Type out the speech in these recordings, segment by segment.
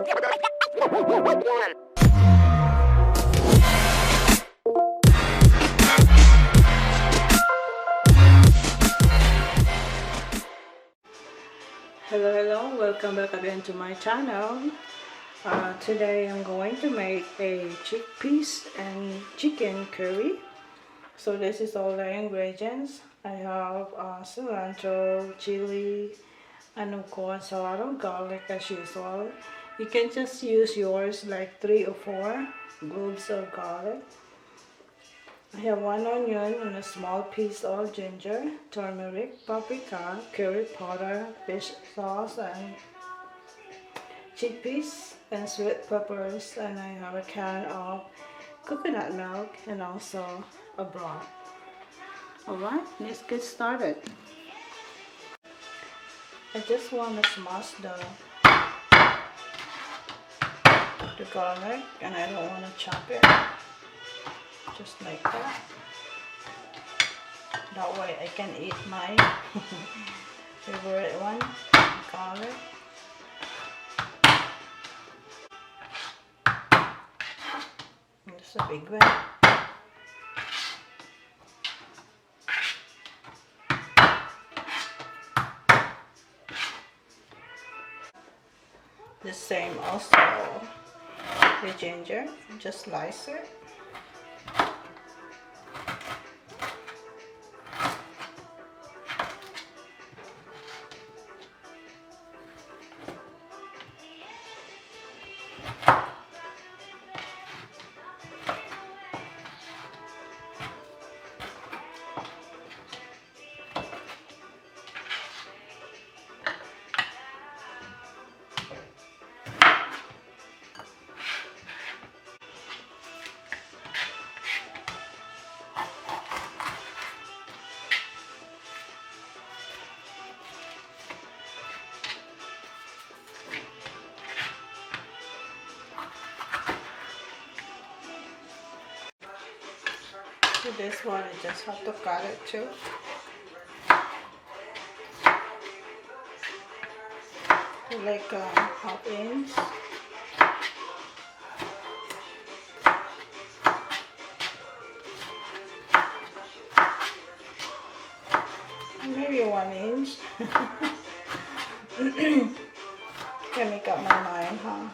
Hello, welcome back again to my channel. Today I'm going to make a chickpeas and chicken curry. So this is all the ingredients. I have cilantro, chili, and of course a lot of garlic as usual. You can just use yours, like 3 or 4 cloves of garlic. I have 1 onion and a small piece of ginger, turmeric, paprika, curry powder, fish sauce, and chickpeas and sweet peppers, and I have a can of coconut milk and also a broth. Alright, let's get started. I just want to smash the garlic, and I don't want to chop it. Just like that. That way I can eat my favorite one, garlic. It's a big one. The same also the ginger, just slice it. So this one I just have to cut it too. Like half inch. Maybe 1 inch. Can make up my mind, huh?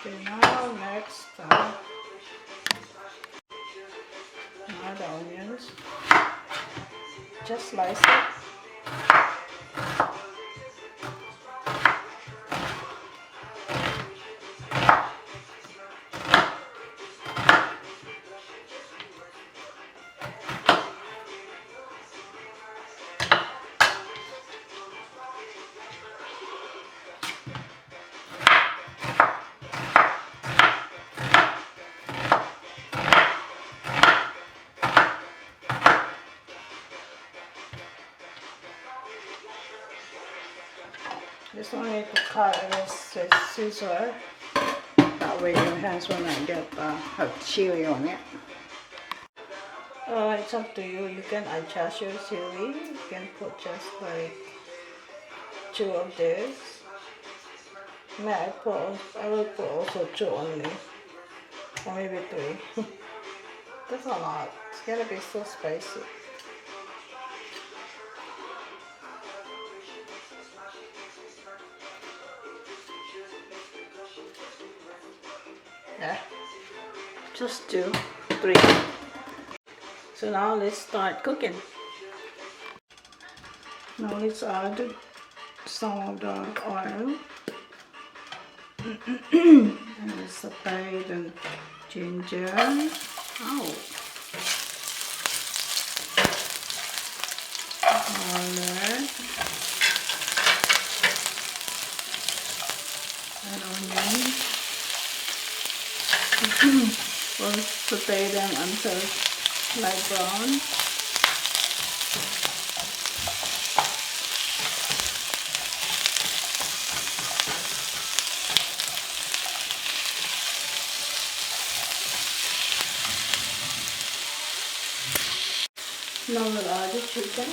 Okay, now next, now the onions. Just slice it. This one need to cut with scissors. That way your hands will not get have chili on it. It's up to you. You can adjust your chili. You can put just like 2 of this. I will put also 2 only, or maybe 3. That's a lot. It's gonna be so spicy. Yeah, just 2, 3. So now let's start cooking. Now let's add some of the oil. And let's saute the ginger. Oh. Garlic. And onion. We'll saute saute them until light brown. Now we'll add the chicken.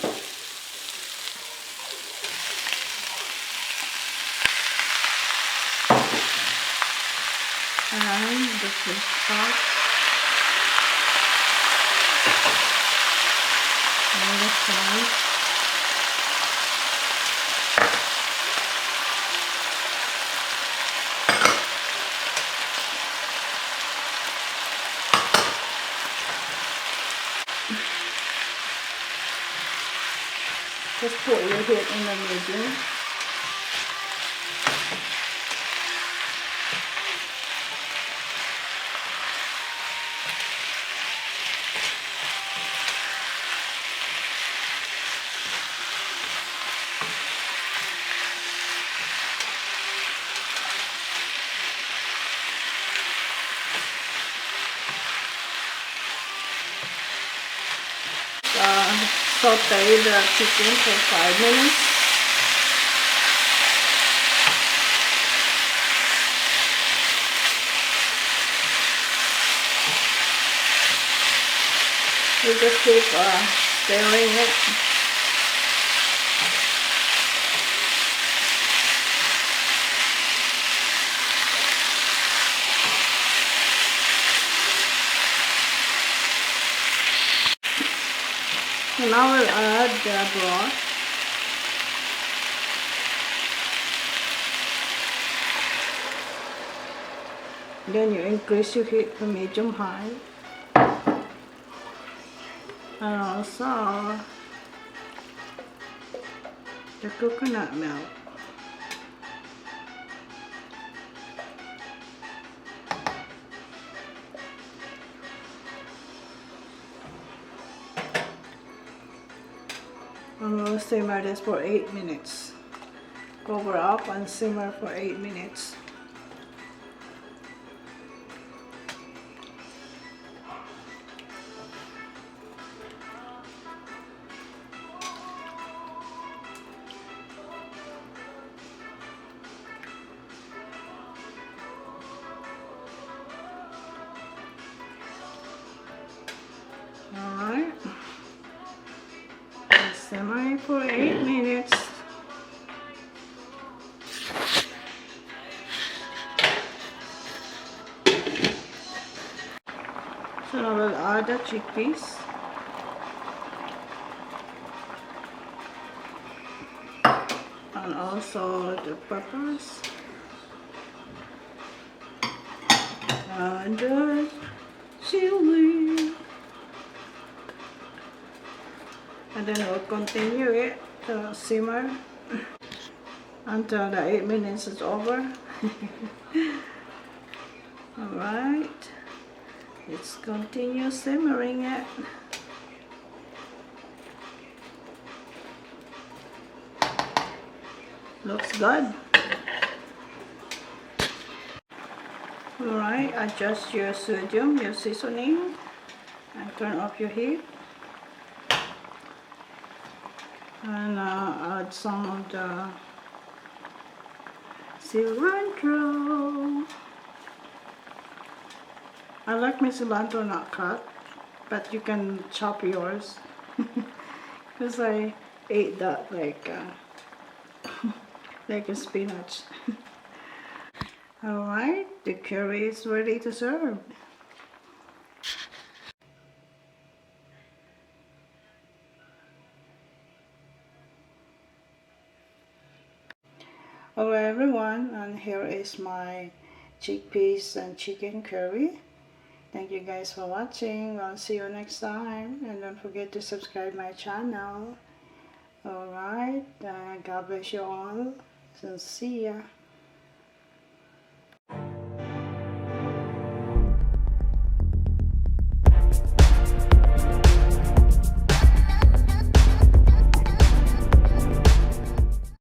And the fish stock. And the salt. Just put your heat in the medium. Saute the chicken for 5 minutes. You just keep stirring it. So now we'll add the broth. Then you increase your heat to medium high. And also the coconut milk. And we'll simmer this for 8 minutes. Cover up and simmer for 8 minutes. Alright. Simmer for 8 minutes. So now we'll add the chickpeas. And also the peppers. And the chili. And then we'll continue it to simmer until the 8 minutes is over. Alright, let's continue simmering it. Looks good. Alright, adjust your sodium, your seasoning, and turn off your heat. And add some of the cilantro. I like my cilantro not cut, but you can chop yours because I ate that like like a spinach. Alright, the curry is ready to serve. Hello everyone, and here is my chickpeas and chicken curry. Thank you guys for watching. I'll see you next time, and don't forget to subscribe my channel. Alright, God bless you all, and see ya.